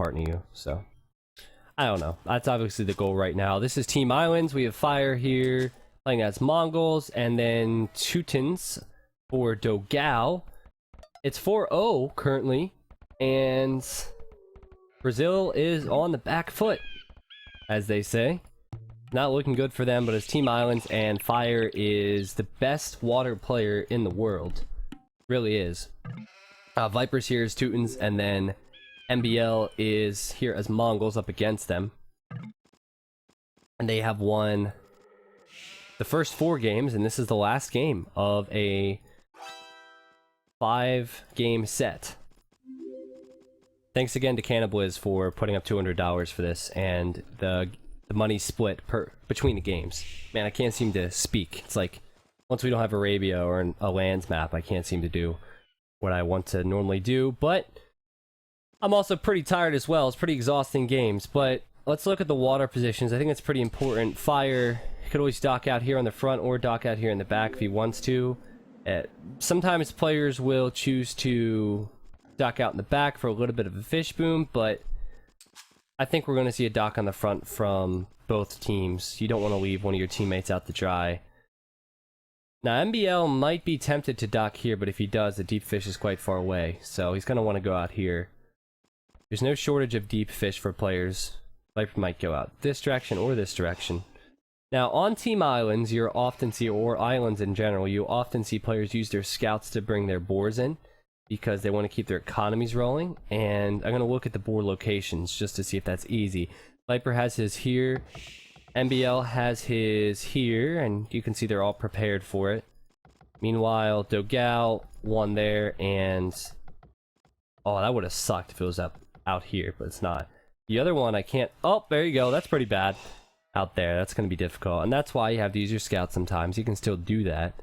partner you, so I don't know. That's obviously the goal right now. This is Team Islands. We have Fire here playing as Mongols, and then Teutons for Dogal. It's 4-0 currently, and Brazil is on the back foot, as they say. Not looking good for them, but it's Team Islands, and Fire is the best water player in the world. Really is. Vipers here is Teutons, and then MBL is here as Mongols up against them. And they have won the first 4 games, and this is the last game of a 5-game set. Thanks again to Cannabliz for putting up $200 for this, and the money split between the games. Man, I can't seem to speak. It's like, once we don't have Arabia or a lands map, I can't seem to do what I want to normally do, but I'm also pretty tired as well. It's pretty exhausting games, but let's look at the water positions. I think it's pretty important. Fire could always dock out here on the front or dock out here in the back if he wants to. Sometimes players will choose to dock out in the back for a little bit of a fish boom, but I think we're going to see a dock on the front from both teams. You don't want to leave one of your teammates out to dry. Now, MBL might be tempted to dock here, but if he does, the deep fish is quite far away, so he's going to want to go out here. There's no shortage of deep fish for players. Viper might go out this direction or this direction. Now, on Team Islands, you'll often see, or islands in general, you often see players use their scouts to bring their boars in because they want to keep their economies rolling, and I'm going to look at the boar locations just to see if that's easy. Viper has his here. MBL has his here, and you can see they're all prepared for it. Meanwhile, Dogal, one there, and oh, that would have sucked if it was out here, but it's not. The other one I can't. Oh, there you go. That's pretty bad out there. That's going to be difficult, and that's why you have to use your scouts sometimes. You can still do that.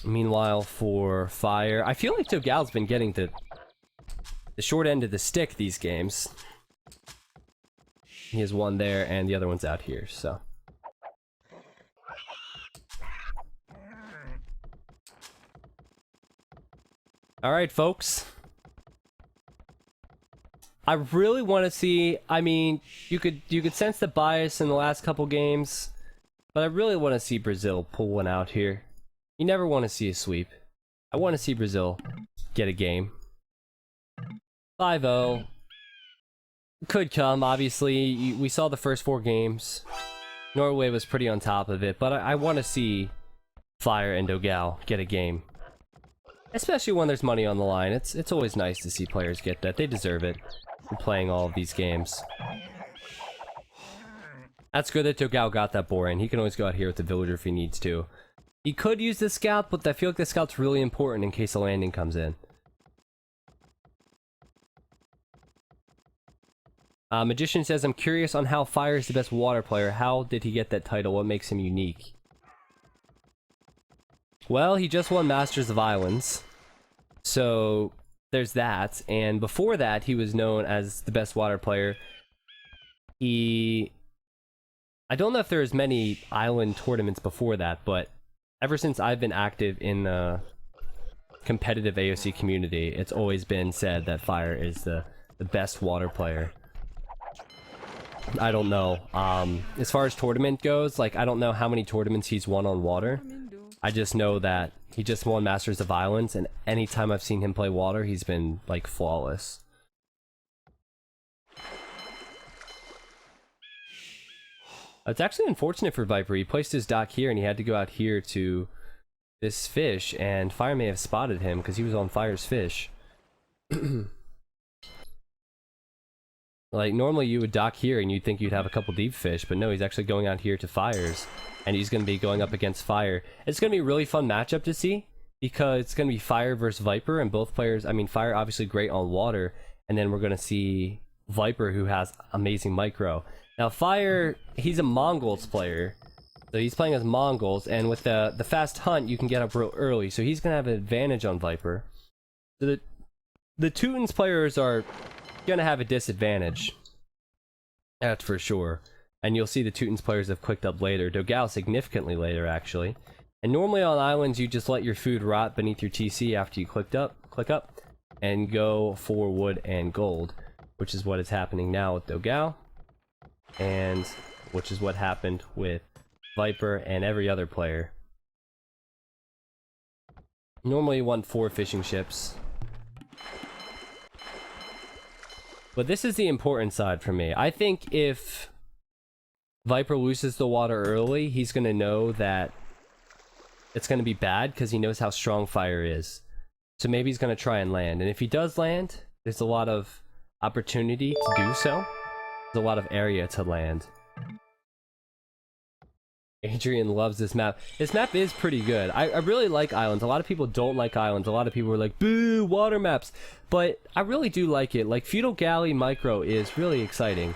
Meanwhile, for Fire, I feel like Dogal's been getting the short end of the stick these games. He has one there, and the other one's out here, so. Alright, folks. I really want to see, I mean, you could sense the bias in the last couple games, but I really want to see Brazil pull one out here. You never want to see a sweep. I want to see Brazil get a game. 5-0. Could come, obviously. We saw the first 4 games. Norway was pretty on top of it, but I want to see Fire and Dogal get a game. Especially when there's money on the line. It's always nice to see players get that. They deserve it for playing all of these games. That's good that Dogal got that boar in. He can always go out here with the villager if he needs to. He could use the scout, but I feel like the scout's really important in case a landing comes in. Magician says, I'm curious on how Fire is the best water player. How did he get that title? What makes him unique? Well, he just won Masters of Islands. So, there's that. And before that, he was known as the best water player. I don't know if there was many island tournaments before that, but ever since I've been active in the competitive AOC community, it's always been said that Fire is the best water player. I don't know. As far as tournament goes, like, I don't know how many tournaments he's won on water. I just know that he just won Masters of Islands, and anytime I've seen him play water, he's been, like, flawless. It's actually unfortunate for Viper. He placed his dock here, and he had to go out here to this fish, and Fire may have spotted him because he was on Fire's fish. Like, normally you would dock here and you'd think you'd have a couple deep fish, but no, he's actually going out here to Fire's, and he's going to be going up against Fire. It's going to be a really fun matchup to see, because it's going to be Fire versus Viper, and both players, I mean, Fire obviously great on water, and then we're going to see Viper, who has amazing micro. Now, Fire, he's a Mongols player, so he's playing as Mongols, and with the fast hunt, you can get up real early, so he's going to have an advantage on Viper. So the Teutons players are going to have a disadvantage. That's for sure. And you'll see the Teutons players have clicked up later. Dogal significantly later, actually. And normally on islands, you just let your food rot beneath your TC after you click up. and go for wood and gold, which is what is happening now with Dogal, and which is what happened with Viper and every other player. Normally you want 4 fishing ships, but this is the important side for me. I think if Viper loses the water early, he's going to know that it's going to be bad because he knows how strong fire is. So maybe he's going to try and land. And if he does land, there's a lot of opportunity to do so. There's a lot of area to land. Adrian loves this map. This map is pretty good. I really like islands. A lot of people don't like islands. A lot of people are like, boo, water maps. But I really do like it. Like, Feudal Galley Micro is really exciting.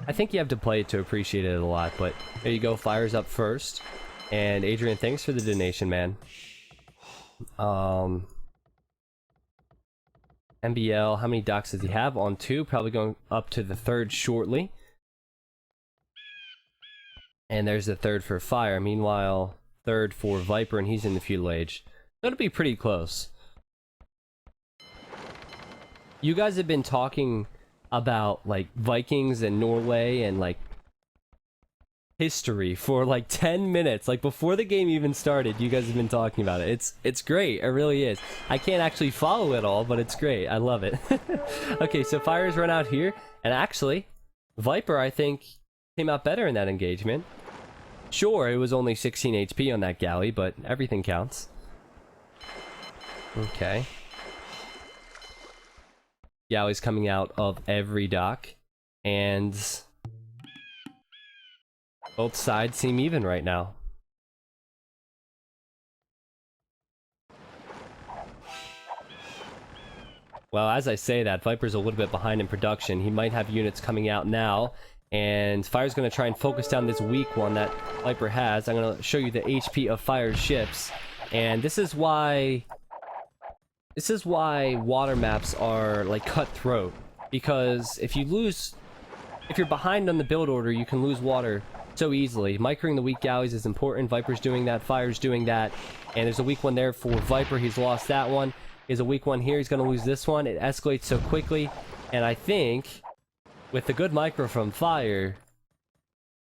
I think you have to play it to appreciate it a lot. But there you go. Fire's up first. And Adrian, thanks for the donation, man. MBL, how many docks does he have? On 2. Probably going up to the 3rd shortly. And there's the 3rd for Fire. Meanwhile, 3rd for Viper, and he's in the Feudal Age. That'll be pretty close. You guys have been talking about, like, Vikings and Norway and, like, history for, like, 10 minutes. Like, before the game even started, you guys have been talking about it. It's great. It really is. I can't actually follow it all, but it's great. I love it. Okay, so Fire's run out here. And actually, Viper, I think, came out better in that engagement. Sure, it was only 16 HP on that galley, but everything counts. Okay. Galleys coming out of every dock, and both sides seem even right now. Well, as I say that, Viper's a little bit behind in production. He might have units coming out now. And Fire's going to try and focus down this weak one that Viper has. I'm going to show you the HP of Fire's ships. And this is why water maps are like cutthroat. Because if you're behind on the build order, you can lose water so easily. Microing the weak galleys is important. Viper's doing that, Fire's doing that. And there's a weak one there for Viper. He's lost that one. There's a weak one here. He's going to lose this one. It escalates so quickly. And I think with the good micro from Fire,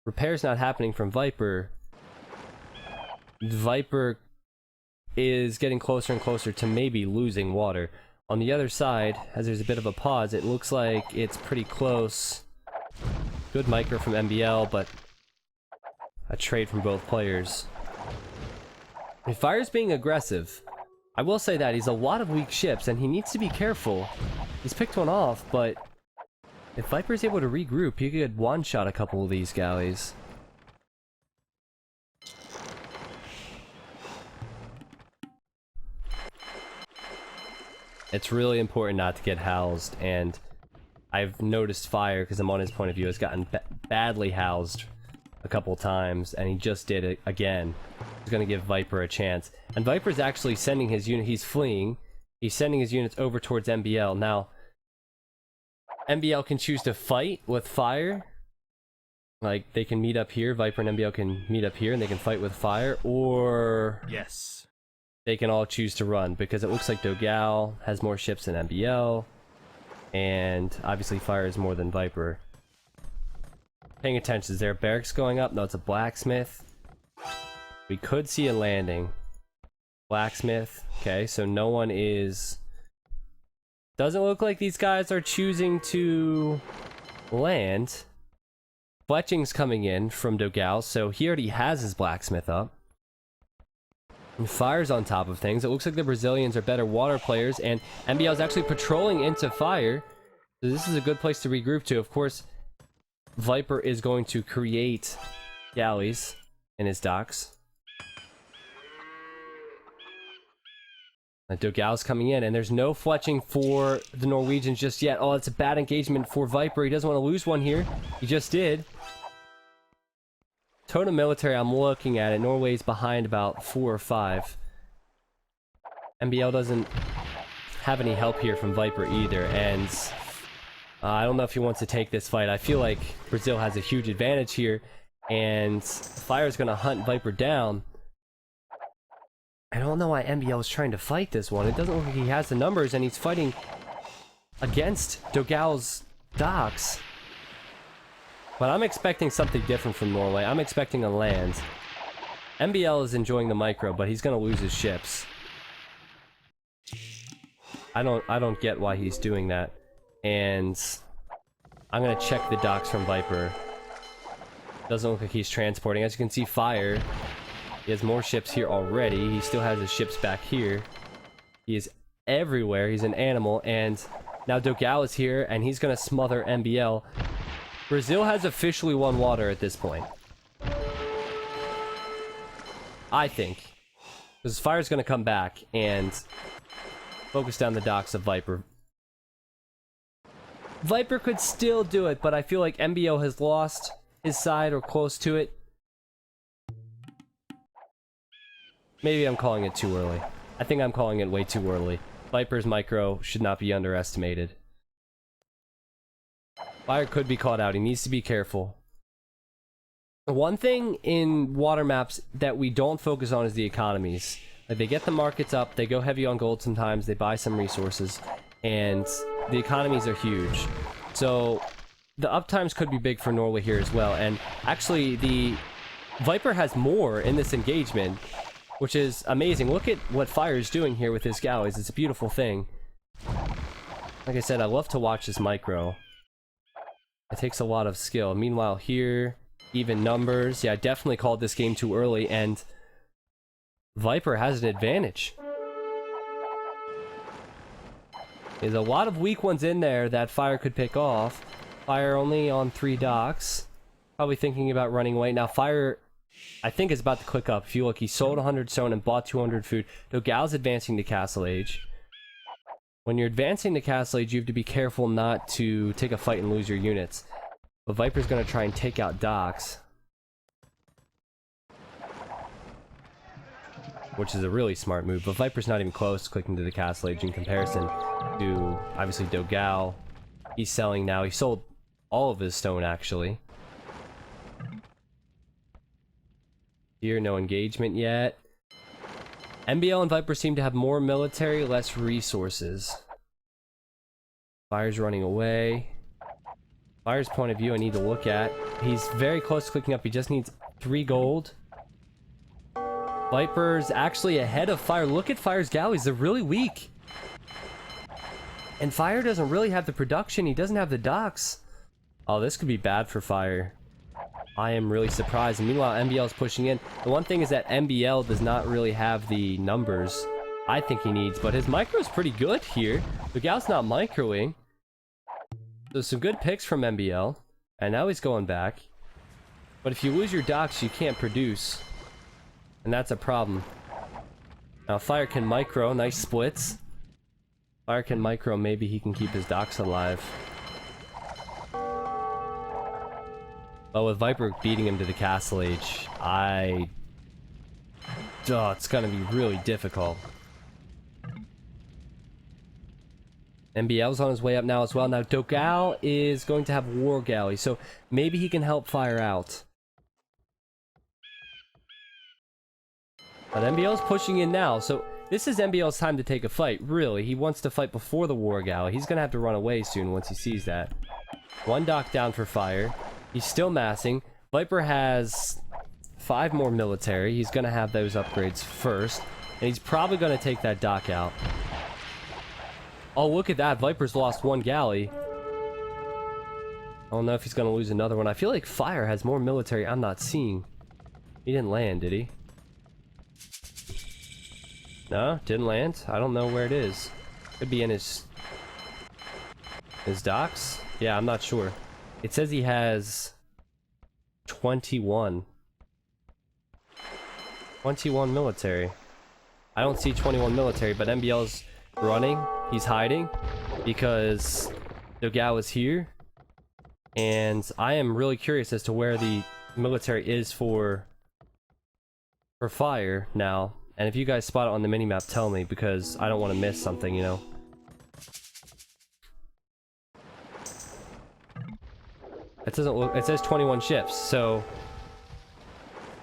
repairs not happening from Viper, Viper is getting closer and closer to maybe losing water. On the other side, as there's a bit of a pause, it looks like it's pretty close. Good micro from MBL, but a trade from both players. If Fire's being aggressive, I will say that he's a lot of weak ships, and he needs to be careful. He's picked one off, but if Viper's able to regroup, he could one-shot a couple of these galleys. It's really important not to get housed, and I've noticed Fire, because I'm on his point of view, has gotten badly housed a couple times, and he just did it again. He's going to give Viper a chance. And Viper's actually sending his unit, he's fleeing, he's sending his units over towards MBL. Now, MBL can choose to fight with Fire. Like, they can meet up here, Viper and MBL can meet up here, and they can fight with Fire, or yes, they can all choose to run, because it looks like Dogal has more ships than MBL, and obviously Fire is more than Viper. Paying attention, is there a barracks going up? No, it's a blacksmith. We could see a landing. Blacksmith, okay, so no one is... Doesn't look like these guys are choosing to land. Fletching's coming in from Dogal, so he already has his blacksmith up. And Fire's on top of things. It looks like the Brazilians are better water players, and MBL is actually patrolling into Fire. So this is a good place to regroup to. Of course, Viper is going to create galleys in his docks. Dogal's coming in, and there's no fletching for the Norwegians just yet. Oh, it's a bad engagement for Viper. He doesn't want to lose one here. He just did. Total military, I'm looking at it. Norway's behind about 4 or 5. MBL doesn't have any help here from Viper either, and I don't know if he wants to take this fight. I feel like Brazil has a huge advantage here, and Fire's going to hunt Viper down. I don't know why MBL is trying to fight this one. It doesn't look like he has the numbers, and he's fighting against Dogal's docks. But I'm expecting something different from Norway. I'm expecting a land. MBL is enjoying the micro, but he's gonna lose his ships. I don't get why he's doing that. And I'm gonna check the docks from Viper. Doesn't look like he's transporting. As you can see, Fire. He has more ships here already. He still has his ships back here. He is everywhere. He's an animal. And now Dogal is here, and he's going to smother MBL. Brazil has officially won water at this point. I think. Because Fire's going to come back and focus down the docks of Viper. Viper could still do it, but I feel like MBO has lost his side or close to it. Maybe I'm calling it too early. I think I'm calling it way too early. Viper's micro should not be underestimated. Fire could be caught out. He needs to be careful. One thing in water maps that we don't focus on is the economies. Like, they get the markets up, they go heavy on gold sometimes, they buy some resources, and the economies are huge. So the uptimes could be big for Norway here as well. And actually, the Viper has more in this engagement, which is amazing. Look at what Fire is doing here with his galleys. It's a beautiful thing. Like I said, I love to watch this micro. It takes a lot of skill. Meanwhile here, even numbers. Yeah, I definitely called this game too early, and Viper has an advantage. There's a lot of weak ones in there that Fire could pick off. Fire only on 3 docks. Probably thinking about running away. Now Fire, I think, is about to click up. If you look, he sold 100 stone and bought 200 food. Dogal's advancing to Castle Age. When you're advancing to Castle Age, you have to be careful not to take a fight and lose your units. But Viper's going to try and take out docks, which is a really smart move. But Viper's not even close to clicking to the Castle Age in comparison to, obviously, Dogal. He's selling now. He sold all of his stone, actually. Here, no engagement yet. MBL and Viper seem to have more military, less resources. Fire's running away. Fire's point of view I need to look at. He's very close to clicking up. He just needs 3 gold. Viper's actually ahead of Fire. Look at Fire's galleys. They're really weak. And Fire doesn't really have the production. He doesn't have the docks. Oh, this could be bad for Fire. I am really surprised. And meanwhile, MBL is pushing in. The one thing is that MBL does not really have the numbers I think he needs, but his micro is pretty good here. Dogal's not microing. So some good picks from MBL. And now he's going back. But if you lose your docks, you can't produce. And that's a problem. Now Fire can micro. Nice splits. Fire can micro. Maybe he can keep his docks alive. But with Viper beating him to the Castle Age, it's gonna be really difficult. MBL's on his way up now as well. Now Dogal is going to have War Galley, so maybe he can help Fire out. But MBL's pushing in now, so this is MBL's time to take a fight, really. He wants to fight before the War Galley. He's gonna have to run away soon once he sees that. 1 dock down for Fire. He's still massing. Viper has 5 more military. He's going to have those upgrades first. And he's probably going to take that dock out. Oh, look at that. Viper's lost 1 galley. I don't know if he's going to lose another one. I feel like Fire has more military I'm not seeing. He didn't land, did he? No, didn't land. I don't know where it is. Could be in his docks? Yeah, I'm not sure. It says he has 21 military. I don't see 21 military, but MBL's running. He's hiding because Dogal is here. And I am really curious as to where the military is for Fire now. And if you guys spot it on the minimap, tell me, because I don't want to miss something, you know. It doesn't look, it says 21 ships, so...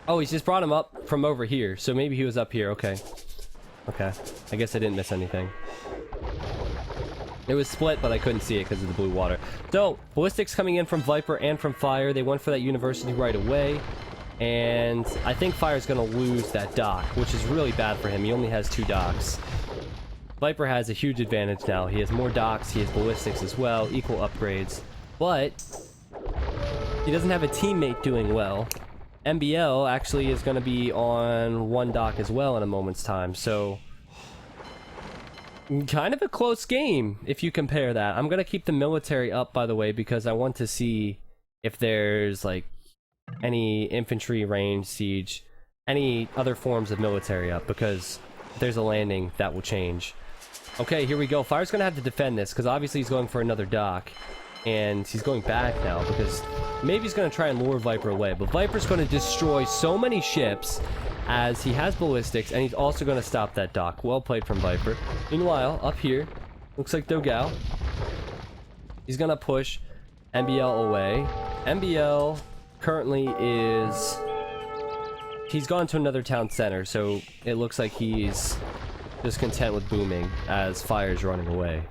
Oh, he's just brought him up from over here, so maybe he was up here, okay. Okay. I guess I didn't miss anything. It was split, but I couldn't see it because of the blue water. So, ballistics coming in from Viper and from Fire. They went for that university right away. And I think Fire's going to lose that dock, which is really bad for him. He only has 2 docks. Viper has a huge advantage now. He has more docks, he has ballistics as well, equal upgrades. But he doesn't have a teammate doing well. MBL actually is going to be on 1 dock as well in a moment's time, so kind of a close game if you compare that. I'm going to keep the military up, by the way, because I want to see if there's like any infantry, range, siege, any other forms of military up, because if there's a landing, that will change. Okay, here we go. Fire's going to have to defend this, because obviously he's going for another dock. And he's going back now, because maybe he's going to try and lure Viper away. But Viper's going to destroy so many ships, as he has ballistics, and he's also going to stop that dock. Well played from Viper. Meanwhile, up here, looks like Dogao. He's going to push MBL away. MBL currently is... He's gone to another town center, so it looks like he's just content with booming as Fire's running away.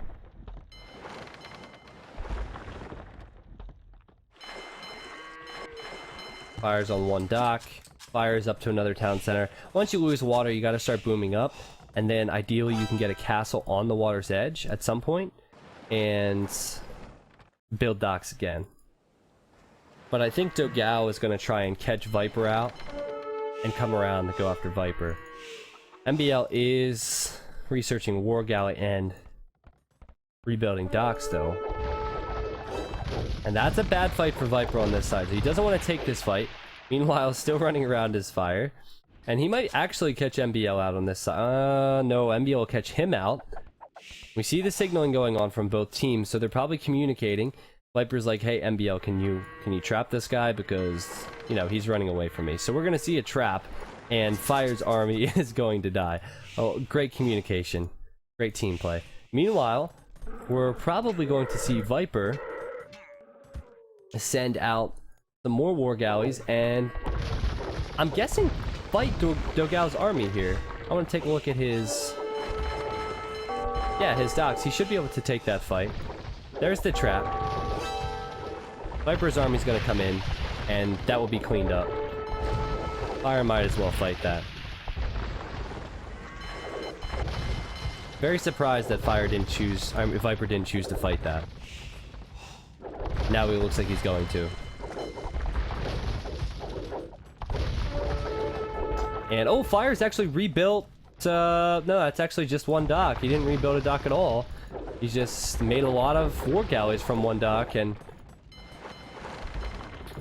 Fire's on 1 dock. Fire's up to another town center. Once you lose water, you gotta start booming up. And then ideally you can get a castle on the water's edge at some point and build docks again. But I think Dogao is gonna try and catch Viper out and come around to go after Viper. MBL is researching War Galley and rebuilding docks though. And that's a bad fight for Viper on this side. So he doesn't want to take this fight. Meanwhile, still running around his Fire. And he might actually catch MBL out on this side. No, MBL will catch him out. We see the signaling going on from both teams, so they're probably communicating. Viper's like, hey, MBL, can you trap this guy? Because, you know, he's running away from me. So we're going to see a trap, and Fire's army is going to die. Oh, great communication. Great team play. Meanwhile, we're probably going to see Viper send out some more war galleys, and I'm guessing fight Dogao's army here. I want to take a look at his... Yeah, his docks. He should be able to take that fight. There's the trap. Viper's army's going to come in, and that will be cleaned up. Fire might as well fight that. Very surprised that Viper didn't choose to fight that. Now it looks like he's going to. And oh, Fire's actually rebuilt. No, that's actually just 1 dock. He didn't rebuild a dock at all. He just made a lot of war galleys from 1 dock, and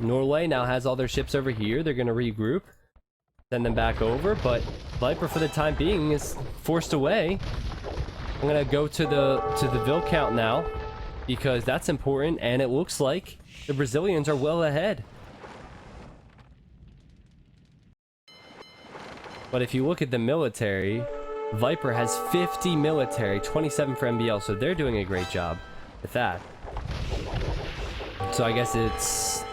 Norway now has all their ships over here. They're going to regroup, send them back over, but Viper for the time being is forced away. I'm going to go to the Vil count now, because that's important, and it looks like the Brazilians are well ahead. But if you look at the military, Viper has 50 military, 27 for MBL, so they're doing a great job with that. So I guess it's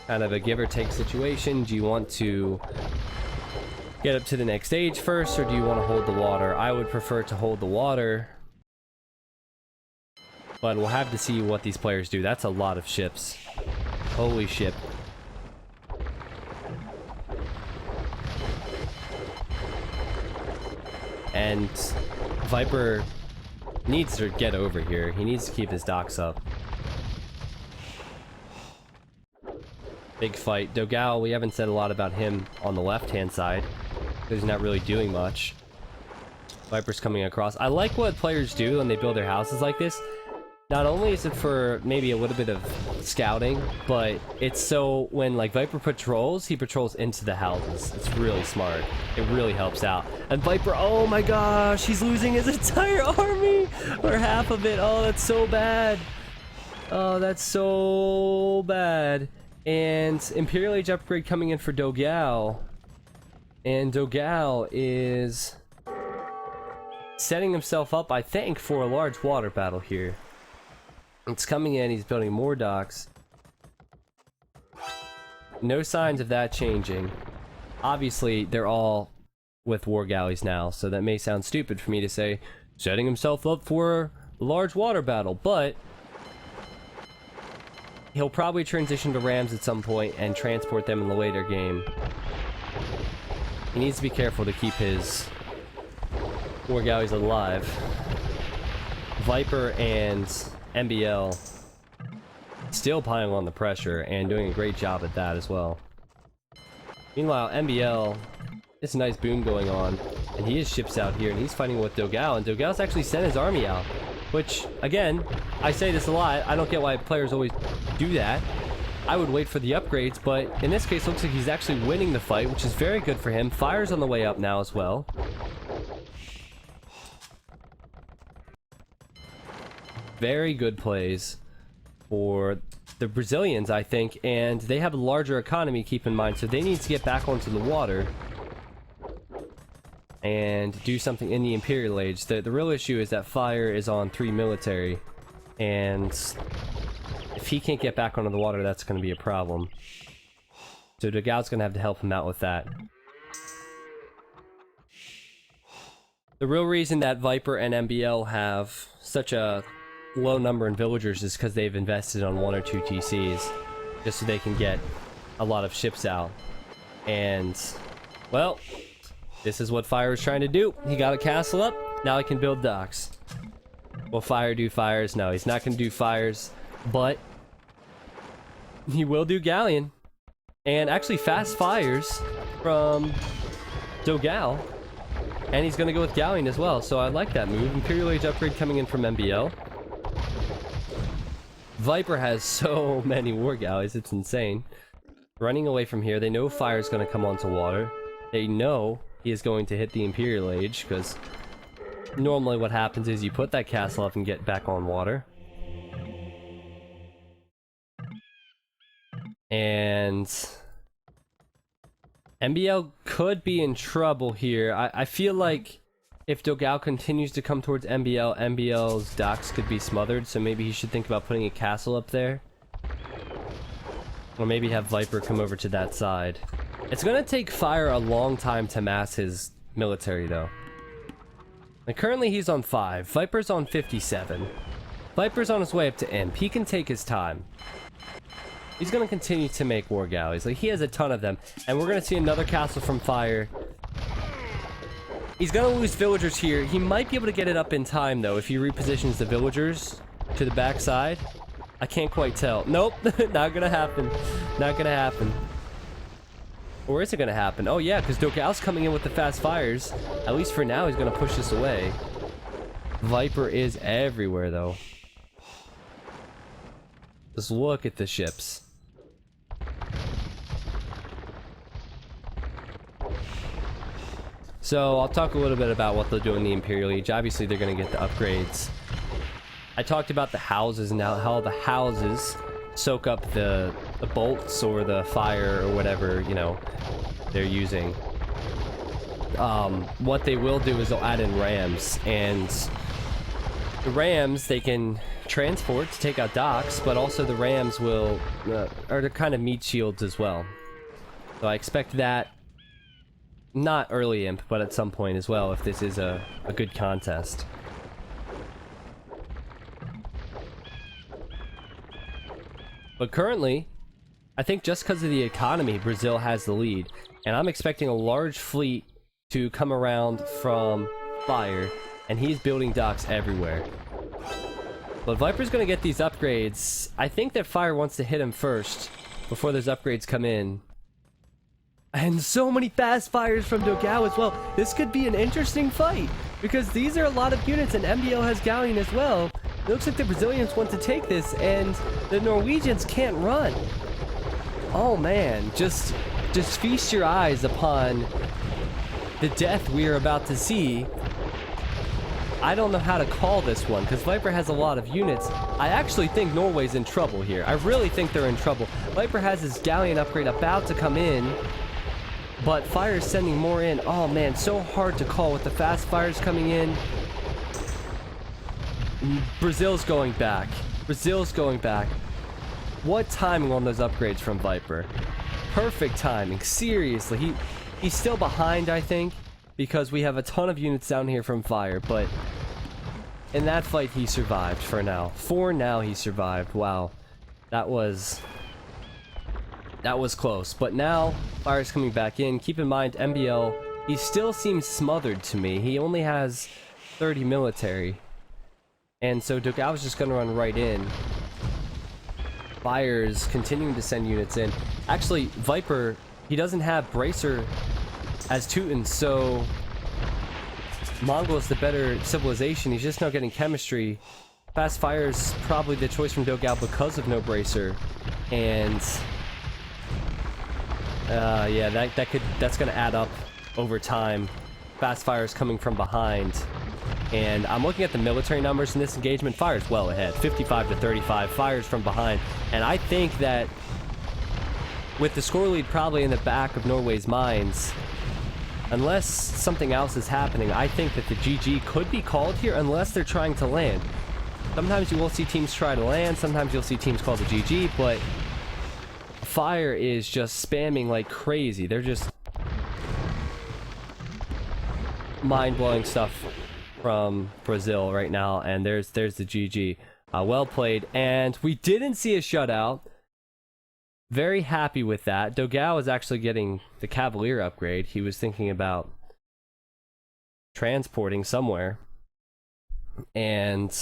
kind of a give or take situation. Do you want to get up to the next stage first, or do you want to hold the water? I would prefer to hold the water, but we'll have to see what these players do. That's a lot of ships. Holy shit. And Viper needs to get over here. He needs to keep his docks up. Big fight. Dogao, we haven't said a lot about him on the left-hand side. He's not really doing much. Viper's coming across. I like what players do when they build their houses like this. Not only is it for maybe a little bit of scouting, but it's so when like Viper patrols, he patrols into the houses. It's really smart. It really helps out. And Viper, oh my gosh, he's losing his entire army, or half of it. Oh, that's so bad. Oh, that's so bad. And Imperial Age upgrade coming in for Dogao. And Dogao is setting himself up, I think, for a large water battle here. It's coming in, he's building more docks. No signs of that changing. Obviously, they're all with war galleys now, so that may sound stupid for me to say setting himself up for a large water battle, but he'll probably transition to rams at some point and transport them in the later game. He needs to be careful to keep his war galleys alive. Viper and MBL still piling on the pressure and doing a great job at that as well. Meanwhile, MBL, it's a nice boom going on, and he has ships out here, and he's fighting with Dogal, and Dogal's actually sent his army out, which, again, I say this a lot, I don't get why players always do that. I would wait for the upgrades, but in this case, it looks like he's actually winning the fight, which is very good for him. Fire's on the way up now as well. Very good plays for the Brazilians, I think, and they have a larger economy, keep in mind, so they need to get back onto the water and do something in the Imperial Age. The real issue is that Fire is on 3 military, and if he can't get back onto the water, that's going to be a problem. So Dogal's going to have to help him out with that. The real reason that Viper and MBL have such a low number in villagers is because they've invested on 1 or 2 TCs just so they can get a lot of ships out. And, well, this is what Fire is trying to do. He got a castle up, now he can build docks. Will Fire do fires? No, he's not going to do fires, but he will do galleon. And actually fast fires from Dogal. And he's going to go with galleon as well, so I like that move. Imperial Age upgrade coming in from MBL. Viper has so many war galleys, it's insane. Running away from here, they know Fire's going to come onto water. They know he is going to hit the Imperial Age, because normally what happens is you put that castle up and get back on water. And MBL could be in trouble here. I feel like if Dogal continues to come towards MBL, MBL's docks could be smothered, so maybe he should think about putting a castle up there. Or maybe have Viper come over to that side. It's gonna take Fire a long time to mass his military, though. And currently he's on 5. Viper's on 57. Viper's on his way up to Imp. He can take his time. He's gonna continue to make war galleys. Like, he has a ton of them. And we're gonna see another castle from Fire. He's gonna lose villagers here. He might be able to get it up in time, though, if he repositions the villagers to the backside. I can't quite tell. Nope, not gonna happen. Not gonna happen. Or is it gonna happen? Oh yeah, because Dogal's coming in with the fast fires. At least for now, he's gonna push this away. Viper is everywhere, though. Just look at the ships. So I'll talk a little bit about what they'll do in the Imperial Age. Obviously, they're going to get the upgrades. I talked about the houses and how the houses soak up the bolts or the fire or whatever, you know, they're using. What they will do is they'll add in rams, and the rams they can transport to take out docks, but also the rams will are the kind of meat shields as well. So I expect that. Not early Imp, but at some point as well, if this is a good contest. But currently, I think just because of the economy, Brazil has the lead. And I'm expecting a large fleet to come around from Fire, and he's building docks everywhere. But Viper's going to get these upgrades. I think that Fire wants to hit him first, before those upgrades come in. And so many fast fires from Dogal as well. This could be an interesting fight, because these are a lot of units, and MBL has galleon as well. It looks like the Brazilians want to take this, and the Norwegians can't run. Oh man, just feast your eyes upon the death we are about to see. I don't know how to call this one, because Viper has a lot of units. I actually think Norway's in trouble here. I really think they're in trouble. Viper has his galleon upgrade about to come in, but Fire is sending more in. Oh man, so hard to call with the fast fires coming in. Brazil's going back. Brazil's going back. What timing on those upgrades from Viper. Perfect timing. Seriously, he's still behind, I think, because we have a ton of units down here from Fire, but in that fight he survived for now. For now he survived. Wow. That was close. But now Fire's coming back in. Keep in mind, MBL, he still seems smothered to me. He only has 30 military. And so Dogal's just gonna run right in. Fire's continuing to send units in. Actually, Viper, he doesn't have Bracer as Teuton, so Mongol is the better civilization. He's just now getting chemistry. Fast Fire's probably the choice from Dogal because of no Bracer. And yeah, that's gonna add up over time. Fast Fire's coming from behind. And I'm looking at the military numbers in this engagement. Fire's well ahead, 55 to 35. Fire's from behind. And I think that with the score lead probably in the back of Norway's minds, unless something else is happening, I think that the GG could be called here unless they're trying to land. Sometimes you will see teams try to land, sometimes you'll see teams call the GG, but Fire is just spamming like crazy. They're just mind-blowing stuff from Brazil right now, and there's the GG. Well played, and we didn't see a shutout. Very happy with that. Dogal is actually getting the Cavalier upgrade. He was thinking about transporting somewhere, and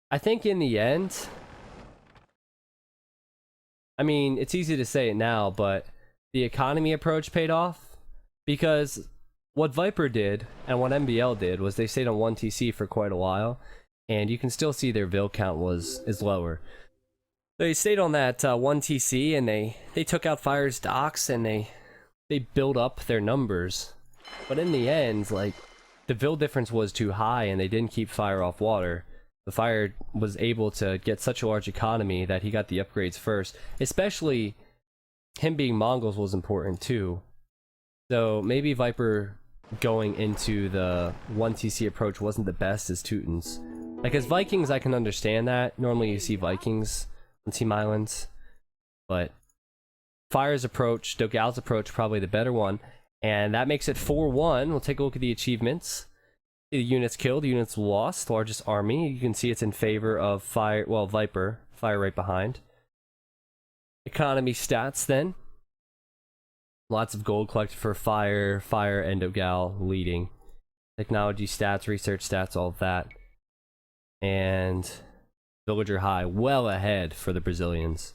I think in the end, I mean, it's easy to say it now, but the economy approach paid off, because what Viper did and what MBL did was they stayed on 1 TC for quite a while, and you can still see their Vil count is lower. They stayed on that 1 TC, and they took out Fire's docks, and they built up their numbers. But in the end, like, the Vil difference was too high, and they didn't keep Fire off water. The Fire was able to get such a large economy that he got the upgrades first. Especially him being Mongols was important too. So maybe Viper going into the 1 TC approach wasn't the best as Teutons. Like, as Vikings, I can understand that. Normally you see Vikings on Team Islands. But Fire's approach, Dogal's approach, probably the better one. And that makes it 4-1. We'll take a look at the achievements. The units killed, the units lost, largest army. You can see it's in favor of Fire, well, Viper. Fire right behind. Economy stats then. Lots of gold collected for Fire and Dogal leading. Technology stats, research stats, all of that. And villager high, well ahead for the Brazilians.